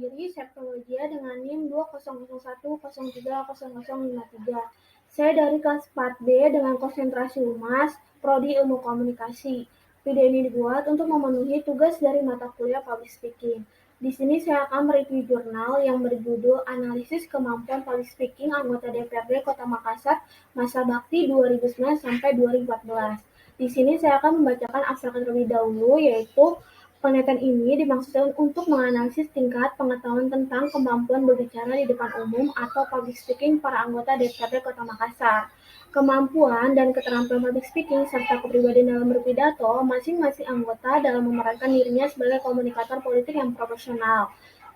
diri Septologia dengan NIM 2001030053. Saya dari kelas 4B dengan konsentrasi Humas, Prodi Ilmu Komunikasi. Video ini dibuat untuk memenuhi tugas dari mata kuliah Public Speaking. Di sini saya akan mereview jurnal yang berjudul Analisis Kemampuan Public Speaking Anggota DPRD Kota Makassar Masa Bakti 2009 sampai 2014. Di sini saya akan membacakan abstrak terlebih dahulu, yaitu penelitian ini dimaksudkan untuk menganalisis tingkat pengetahuan tentang kemampuan berbicara di depan umum atau public speaking para anggota DPRD Kota Makassar. Kemampuan dan keterampilan public speaking serta kepribadian dalam berpidato masing-masing anggota dalam memerankan dirinya sebagai komunikator politik yang profesional.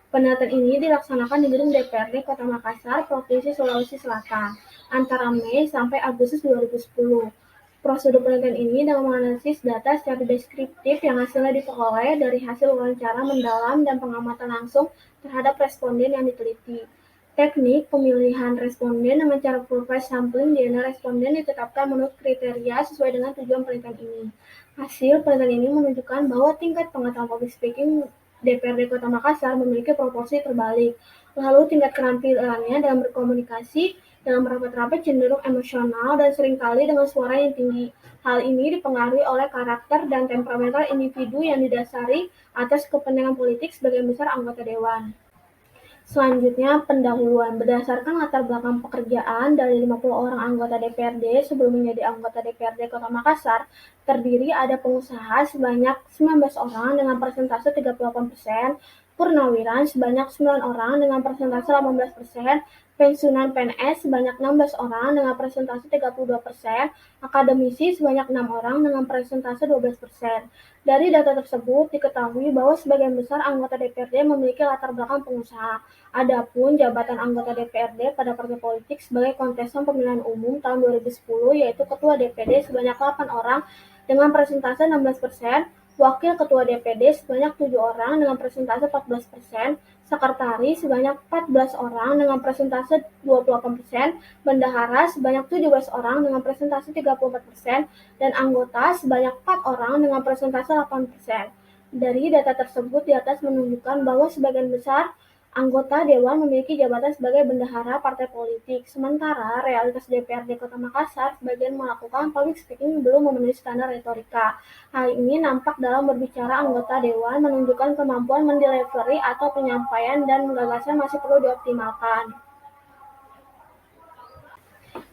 Penelitian ini dilaksanakan di gedung DPRD Kota Makassar, Provinsi Sulawesi Selatan, antara Mei sampai Agustus 2010. Prosedur penelitian ini dengan menganalisis data secara deskriptif yang hasilnya diperoleh dari hasil wawancara mendalam dan pengamatan langsung terhadap responden yang diteliti. Teknik pemilihan responden dengan cara profile sampling di mana responden ditetapkan menurut kriteria sesuai dengan tujuan penelitian ini. Hasil penelitian ini menunjukkan bahwa tingkat pengetahuan public speaking DPRD Kota Makassar memiliki proporsi terbalik. Lalu tingkat keterampilannya dalam berkomunikasi dalam rapat-rapat cenderung emosional dan seringkali dengan suara yang tinggi. Hal ini dipengaruhi oleh karakter dan temperamental individu yang didasari atas kepentingan politik sebagian besar anggota dewan. Selanjutnya, pendahuluan. Berdasarkan latar belakang pekerjaan dari 50 orang anggota DPRD sebelum menjadi anggota DPRD Kota Makassar, terdiri ada pengusaha sebanyak 19 orang dengan persentase 38%, purnawiran sebanyak 9 orang dengan persentase 18%, pensiunan PNS sebanyak 16 orang dengan persentase 32%, akademisi sebanyak 6 orang dengan persentase 12%. Dari data tersebut diketahui bahwa sebagian besar anggota DPRD memiliki latar belakang pengusaha. Adapun jabatan anggota DPRD pada partai politik sebagai kontestan pemilihan umum tahun 2010 yaitu Ketua DPD sebanyak 8 orang dengan persentase 16%, Wakil Ketua DPD sebanyak 7 orang dengan persentase 14%, Sekretaris sebanyak 14 orang dengan persentase 28%, Bendahara sebanyak 17 orang dengan persentase 34%, dan anggota sebanyak 4 orang dengan persentase 8%. Dari data tersebut di atas menunjukkan bahwa sebagian besar anggota Dewan memiliki jabatan sebagai bendahara partai politik, sementara realitas DPRD Kota Makassar sebagian melakukan public speaking belum memenuhi standar retorika. Hal ini nampak dalam berbicara anggota Dewan menunjukkan kemampuan mendelivery atau penyampaian dan gagasan masih perlu dioptimalkan.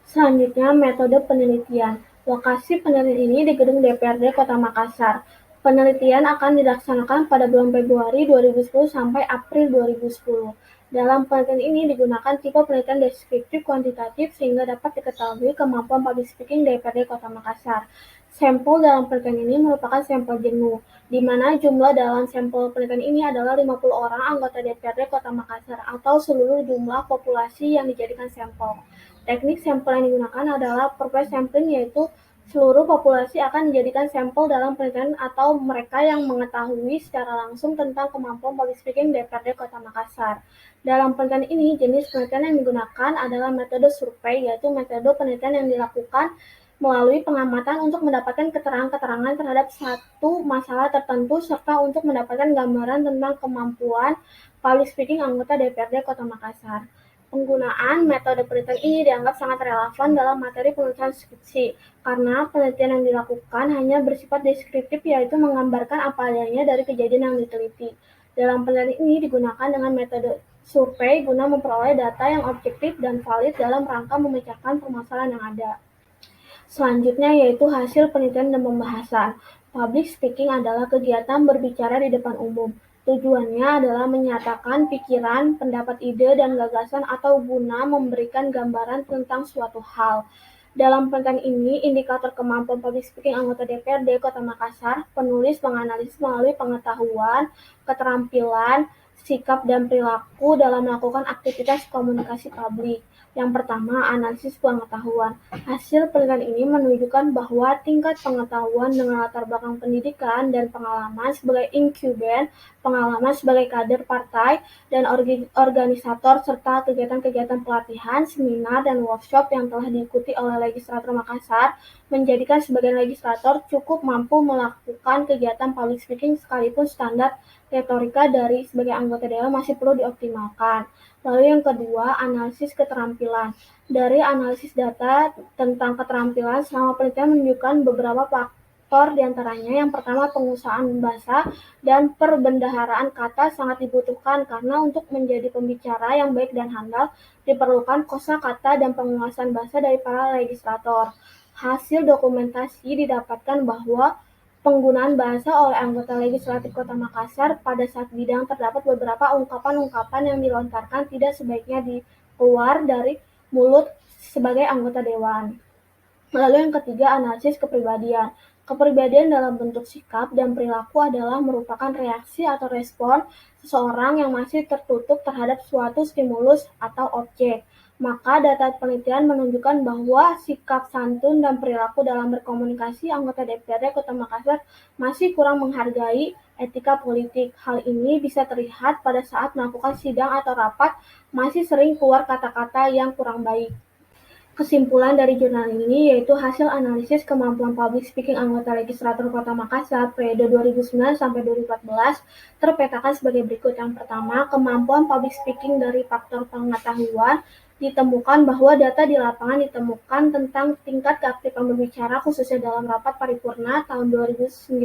Selanjutnya, metode penelitian. Lokasi penelitian ini di gedung DPRD Kota Makassar. Penelitian akan dilaksanakan pada bulan Februari 2010 sampai April 2010. Dalam penelitian ini digunakan tipe penelitian deskriptif kuantitatif sehingga dapat diketahui kemampuan public speaking DPRD Kota Makassar. Sampel dalam penelitian ini merupakan sampel jenuh, di mana jumlah dalam sampel penelitian ini adalah 50 orang anggota DPRD Kota Makassar atau seluruh jumlah populasi yang dijadikan sampel. Teknik sampel yang digunakan adalah purpose sampling, yaitu seluruh populasi akan dijadikan sampel dalam penelitian atau mereka yang mengetahui secara langsung tentang kemampuan public speaking DPRD Kota Makassar. Dalam penelitian ini, jenis penelitian yang digunakan adalah metode survei, yaitu metode penelitian yang dilakukan melalui pengamatan untuk mendapatkan keterangan-keterangan terhadap satu masalah tertentu serta untuk mendapatkan gambaran tentang kemampuan public speaking anggota DPRD Kota Makassar. Penggunaan metode penelitian ini dianggap sangat relevan dalam materi penulisan skripsi, karena penelitian yang dilakukan hanya bersifat deskriptif, yaitu menggambarkan apa adanya dari kejadian yang diteliti. Dalam penelitian ini digunakan dengan metode survei guna memperoleh data yang objektif dan valid dalam rangka memecahkan permasalahan yang ada. Selanjutnya yaitu hasil penelitian dan pembahasan. Public speaking adalah kegiatan berbicara di depan umum. Tujuannya adalah menyatakan pikiran, pendapat, ide, dan gagasan atau guna memberikan gambaran tentang suatu hal. Dalam penelitian ini, indikator kemampuan public speaking anggota DPRD Kota Makassar, penulis menganalisis melalui pengetahuan, keterampilan, sikap, dan perilaku dalam melakukan aktivitas komunikasi publik. Yang pertama, analisis pengetahuan. Hasil penelitian ini menunjukkan bahwa tingkat pengetahuan dengan latar belakang pendidikan dan pengalaman sebagai incumbent, pengalaman sebagai kader partai, dan organisator, serta kegiatan-kegiatan pelatihan, seminar, dan workshop yang telah diikuti oleh legislator Makassar, menjadikan sebagian legislator cukup mampu melakukan kegiatan public speaking sekalipun standar retorika dari sebagai anggota dewan masih perlu dioptimalkan. Lalu yang kedua, analisis keterampilan. Dari analisis data tentang keterampilan selama penelitian menunjukkan beberapa faktor diantaranya. Yang pertama, penguasaan bahasa dan perbendaharaan kata sangat dibutuhkan karena untuk menjadi pembicara yang baik dan handal diperlukan kosakata dan penguasaan bahasa dari para legislator. Hasil dokumentasi didapatkan bahwa penggunaan bahasa oleh anggota legislatif Kota Makassar pada saat bidang terdapat beberapa ungkapan-ungkapan yang dilontarkan tidak sebaiknya keluar dari mulut sebagai anggota dewan. Lalu yang ketiga, analisis kepribadian. Kepribadian dalam bentuk sikap dan perilaku adalah merupakan reaksi atau respon seseorang yang masih tertutup terhadap suatu stimulus atau objek. Maka data penelitian menunjukkan bahwa sikap santun dan perilaku dalam berkomunikasi anggota DPRD Kota Makassar masih kurang menghargai etika politik. Hal ini bisa terlihat pada saat melakukan sidang atau rapat masih sering keluar kata-kata yang kurang baik. Kesimpulan dari jurnal ini yaitu hasil analisis kemampuan public speaking anggota legislatur Kota Makassar periode 2009 sampai 2014 terpetakan sebagai berikut. Yang pertama, kemampuan public speaking dari faktor pengetahuan ditemukan bahwa data di lapangan ditemukan tentang tingkat keaktifan berbicara khususnya dalam rapat paripurna tahun 2009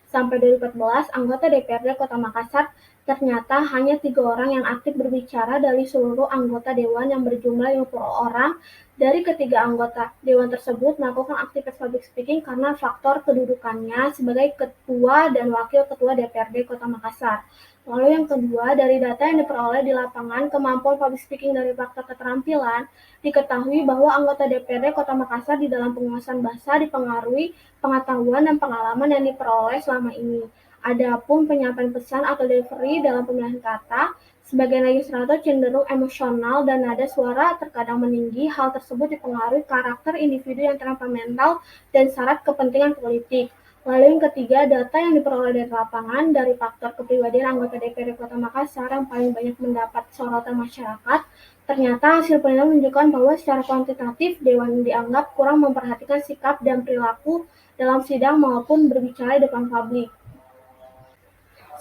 sampai 2014 anggota DPRD Kota Makassar ternyata hanya 3 orang yang aktif berbicara dari seluruh anggota dewan yang berjumlah 50 orang. Dari ketiga anggota dewan tersebut melakukan aktivitas public speaking karena faktor kedudukannya sebagai ketua dan wakil ketua DPRD Kota Makassar. Lalu yang kedua, dari data yang diperoleh di lapangan, kemampuan public speaking dari faktor keterampilan, diketahui bahwa anggota DPRD Kota Makassar di dalam penguasaan bahasa dipengaruhi pengetahuan dan pengalaman yang diperoleh selama ini. Adapun penyampaian pesan atau delivery dalam pemilihan kata, sebagian legislator cenderung emosional dan nada suara terkadang meninggi. Hal tersebut dipengaruhi karakter individu yang temperamental dan syarat kepentingan politik. Lalu yang ketiga, data yang diperoleh dari lapangan dari faktor kepribadian anggota DPRD Kota Makassar yang paling banyak mendapat sorotan masyarakat. Ternyata hasil penelitian menunjukkan bahwa secara kuantitatif Dewan dianggap kurang memperhatikan sikap dan perilaku dalam sidang maupun berbicara di depan publik.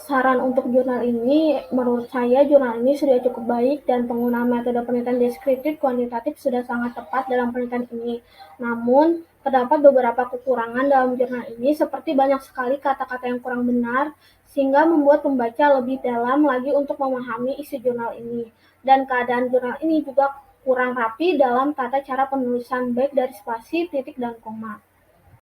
Saran untuk jurnal ini, menurut saya jurnal ini sudah cukup baik dan penggunaan metode penelitian deskriptif kuantitatif sudah sangat tepat dalam penelitian ini. Namun, terdapat beberapa kekurangan dalam jurnal ini seperti banyak sekali kata-kata yang kurang benar sehingga membuat pembaca lebih dalam lagi untuk memahami isi jurnal ini. Dan keadaan jurnal ini juga kurang rapi dalam tata cara penulisan baik dari spasi, titik, dan koma.